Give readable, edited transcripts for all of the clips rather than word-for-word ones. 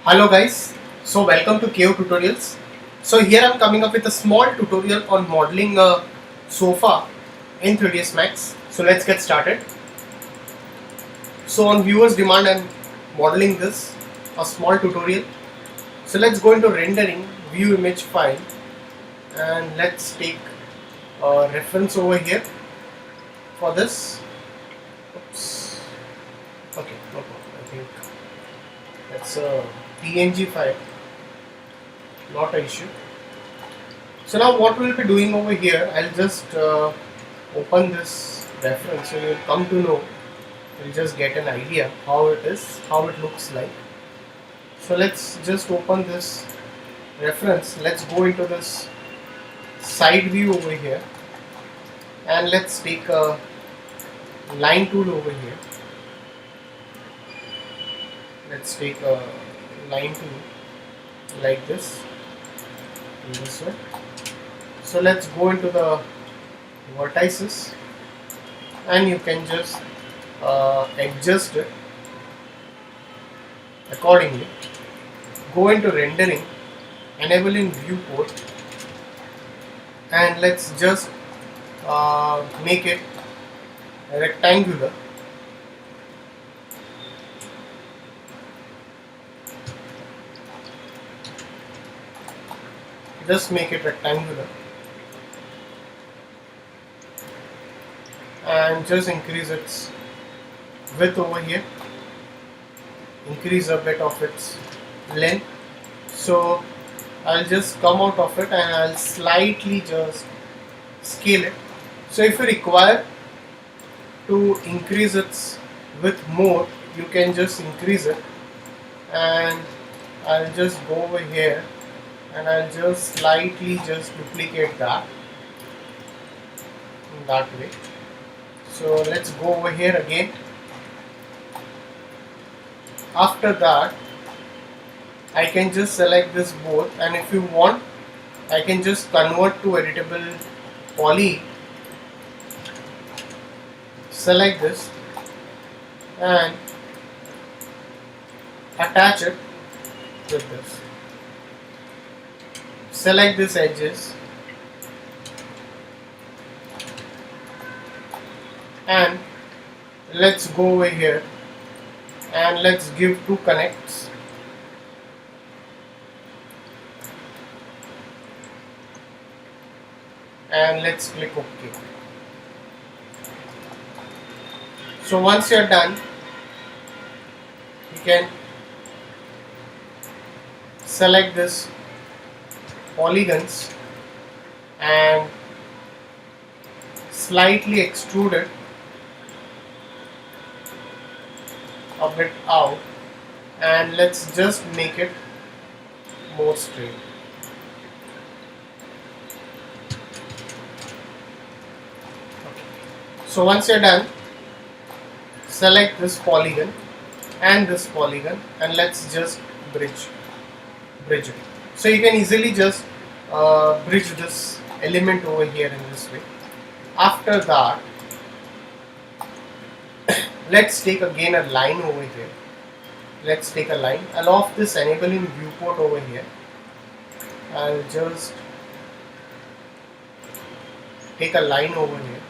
Hello guys, so welcome to KO Tutorials. So here I am coming up with a small tutorial on modeling a sofa in 3ds Max. So let's get started. So on viewers demand I am modeling this, a small tutorial. So let's go into rendering, view image file, and let's take a reference over here for this. Oops. Okay, no problem. I think that's a PNG file, not an issue. So now what we'll be doing over here, I'll just open this reference so you'll come to know, you'll just get an idea how it is, how it looks like. So let's just open this reference, let's go into this side view over here and let's take a line tool over here. Let's take a line tool like this, in this way. So let's go into the vertices and you can just adjust it accordingly. Go into rendering, enabling viewport, and let's just make it rectangular. Just make it rectangular and just increase its width over here, increase a bit of its length. So I'll just come out of it and I'll slightly just scale it. So if you require to increase its width more, you can just increase it, and I'll just go over here and I'll just slightly just duplicate that in that way. So let's go over here again. After that I can just select this both, and if you want I can just convert to editable poly. Select this and attach it with this. Select these edges and let's go over here and let's give two connects. And let's click OK. So once you're done, you can select this polygons and slightly extrude it a bit out, and let's just make it more straight. So once you're done, select this polygon and this polygon and let's just bridge it. So you can easily just bridge this element over here in this way. After that, let's take again a line over here. Let's take a line. I'll off this enabling viewport over here. I'll just take a line over here.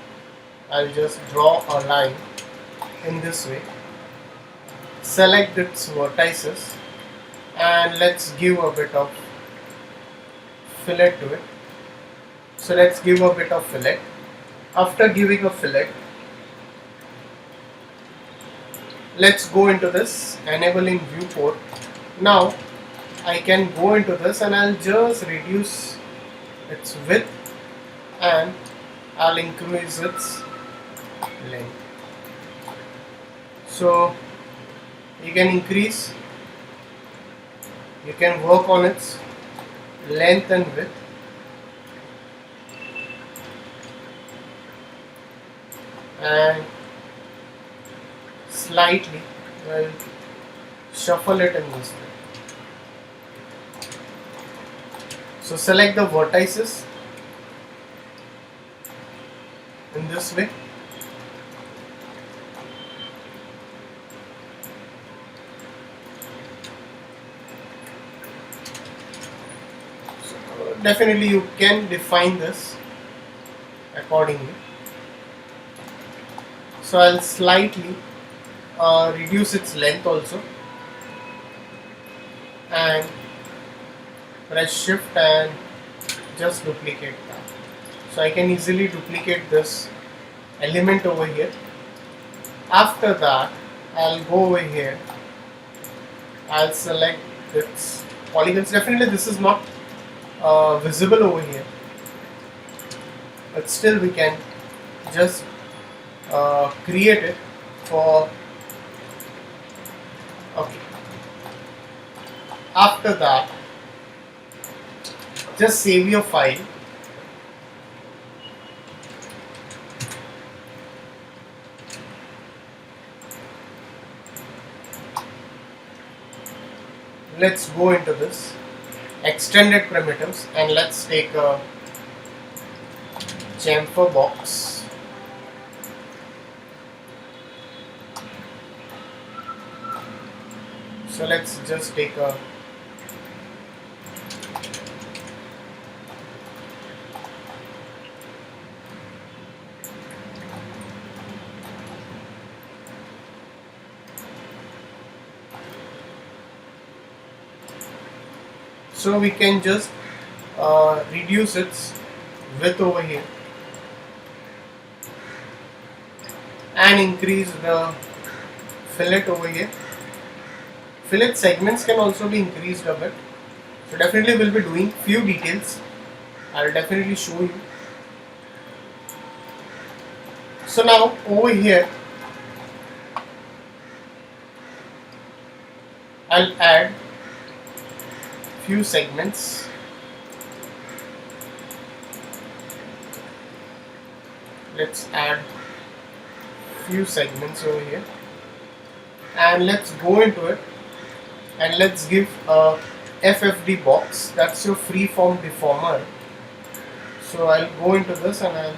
I'll just draw a line in this way. Select its vertices and let's give a bit of fillet to it. So let's give a bit of fillet. After giving a fillet, let's go into this enabling viewport. Now I can go into this and I'll just reduce its width and I'll increase its length. So you can increase, you can work on its length and width. And slightly I'll shuffle it in this way. So select the vertices in this way definitely you can define this accordingly. So I'll slightly reduce its length also, and press shift and just duplicate that. So I can easily duplicate this element over here. After that, I'll go over here, I'll select its polygons. Definitely this is not visible over here, but still we can just create it for, okay. After that, just save your file. Let's go into this extended primitives and let's take a chamfer box. So let's just take a so we can just reduce its width over here and increase the fillet over here. Fillet segments can also be increased a bit. So definitely we'll be doing few details. I'll definitely show you. So now over here I'll add few segments. Let's add few segments over here and let's go into it and let's give a FFD box. That's your freeform deformer. So I'll go into this and I'll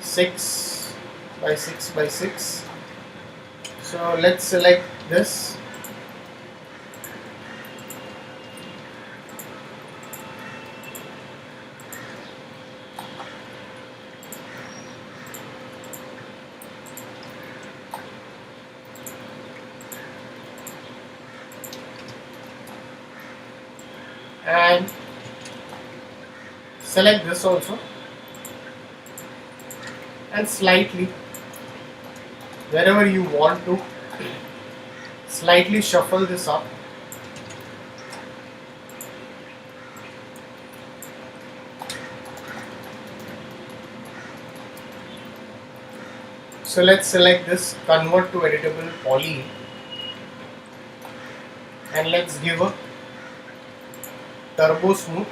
6 by 6 by 6. So let's select this. And select this also and slightly wherever you want to slightly shuffle this up. So let's select this convert to editable poly and let's give a turbo smooth,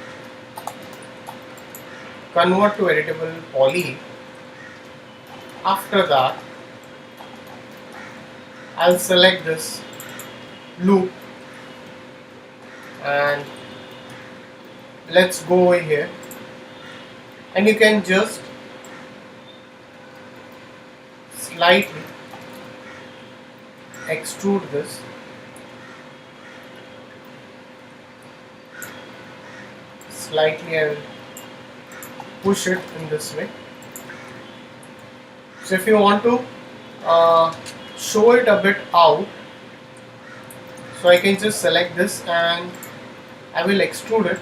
convert to editable poly. After that, I'll select this loop and let's go over here and you can just slightly extrude this. Slightly I will push it in this way. So if you want to show it a bit out, so I can just select this and I will extrude it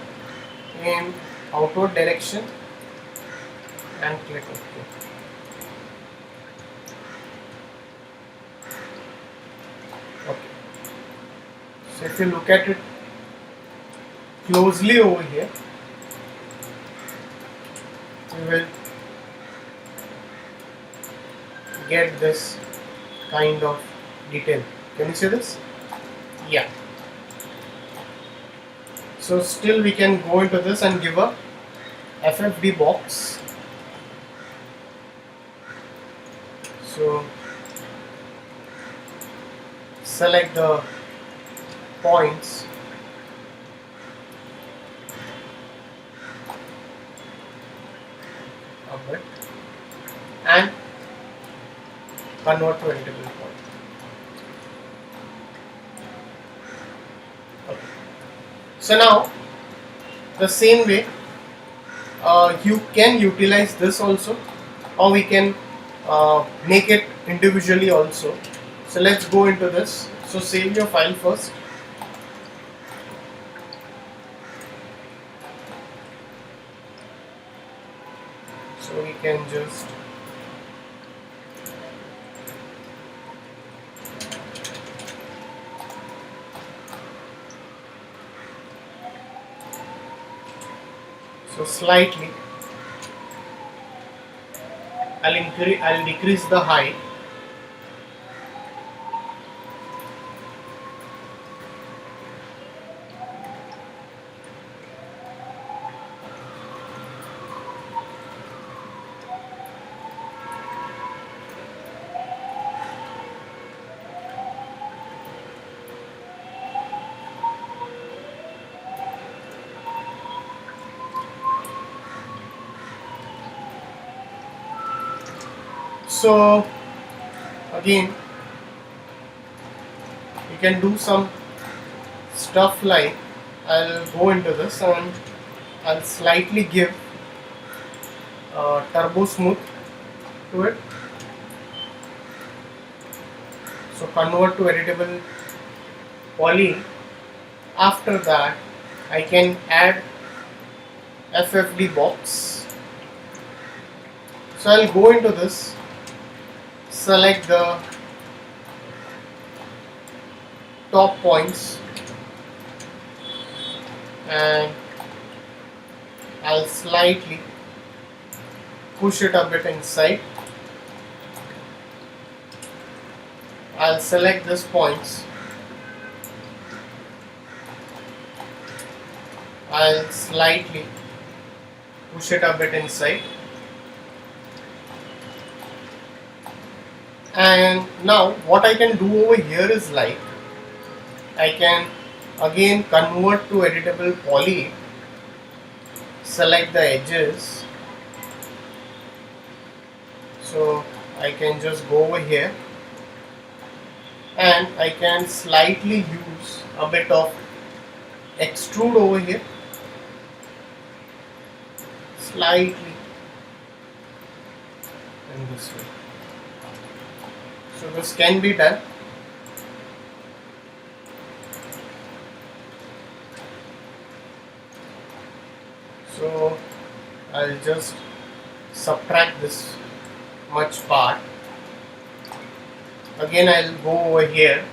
in outward direction and click OK. Okay. So if you look at it closely over here, we will get this kind of detail. Can you see this? Yeah. So still we can go into this and give a FFD box. So select the points of it and convert to editable point. Okay. So now The same way you can utilize this also, or we can make it individually also. So let's go into this. So save your file first. So we can just slightly I'll decrease the height. So again you can do some stuff like, I'll go into this and I'll slightly give turbo smooth to it. So convert to editable poly. After that I can add FFD box. So I'll go into this, select the top points and I'll slightly push it a bit inside. I'll select these points, I'll slightly push it a bit inside, and now what I can do over here is like, I can again convert to editable poly, select the edges. So I can just go over here and I can slightly use a bit of extrude over here, slightly in this way. So this can be done. So I'll just subtract this much part. Again I'll go over here,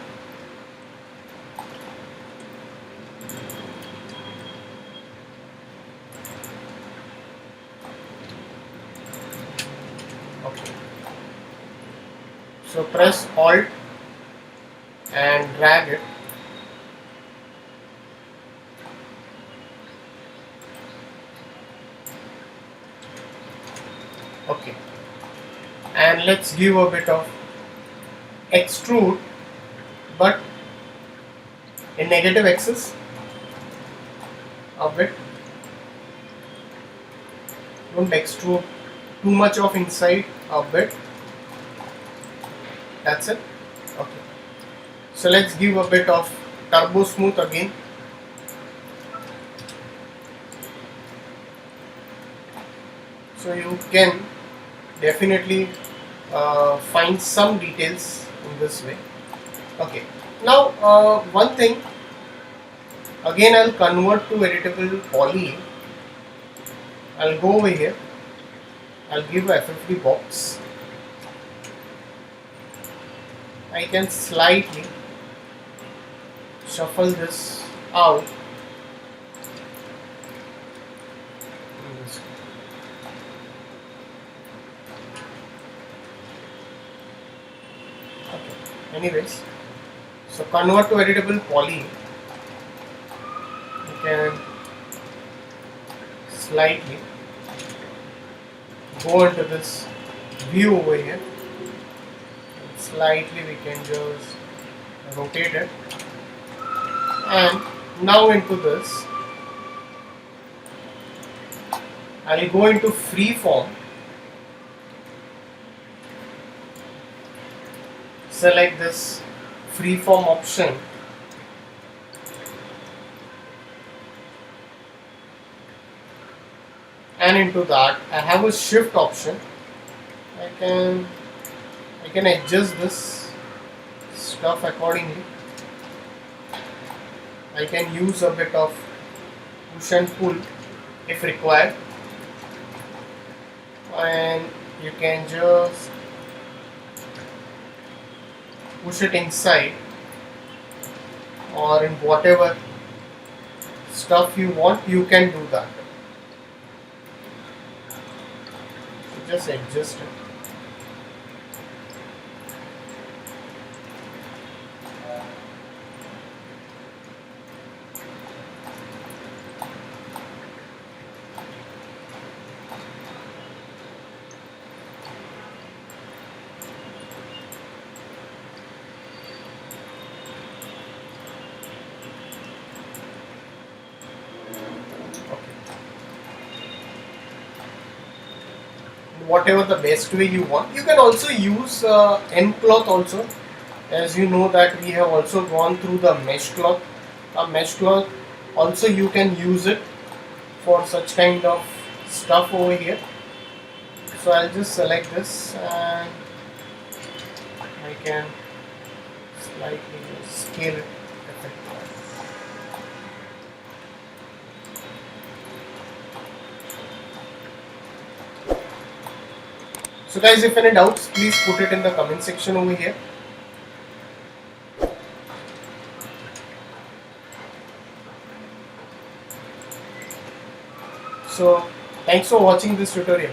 okay. So press Alt and drag it. Okay, and let's give a bit of extrude, but in negative axis a bit. Don't extrude too much of inside, a bit. That's it. Okay, so let's give a bit of turbo smooth again. So you can definitely find some details in this way. Okay, now one thing, again I'll convert to editable poly. I'll go over here, I'll give a FFD box. I can slightly shuffle this out. Anyways, so convert to editable poly. You can slightly go into this view over here. And slightly we can just rotate it. And now into this, I'll go into freeform. Select this freeform option span into that, I have a shift option. I can adjust this stuff accordingly. I can use a bit of push and pull if required, and you can just push it inside or in whatever stuff you want, you can do that. So just adjust it. Whatever the best way you want. You can also use end cloth also, as you know that we have also gone through the mesh cloth. A mesh cloth also you can use it for such kind of stuff over here. So I'll just select this and I can slightly scale it. So guys, if any doubts, please put it in the comment section over here. So thanks for watching this tutorial.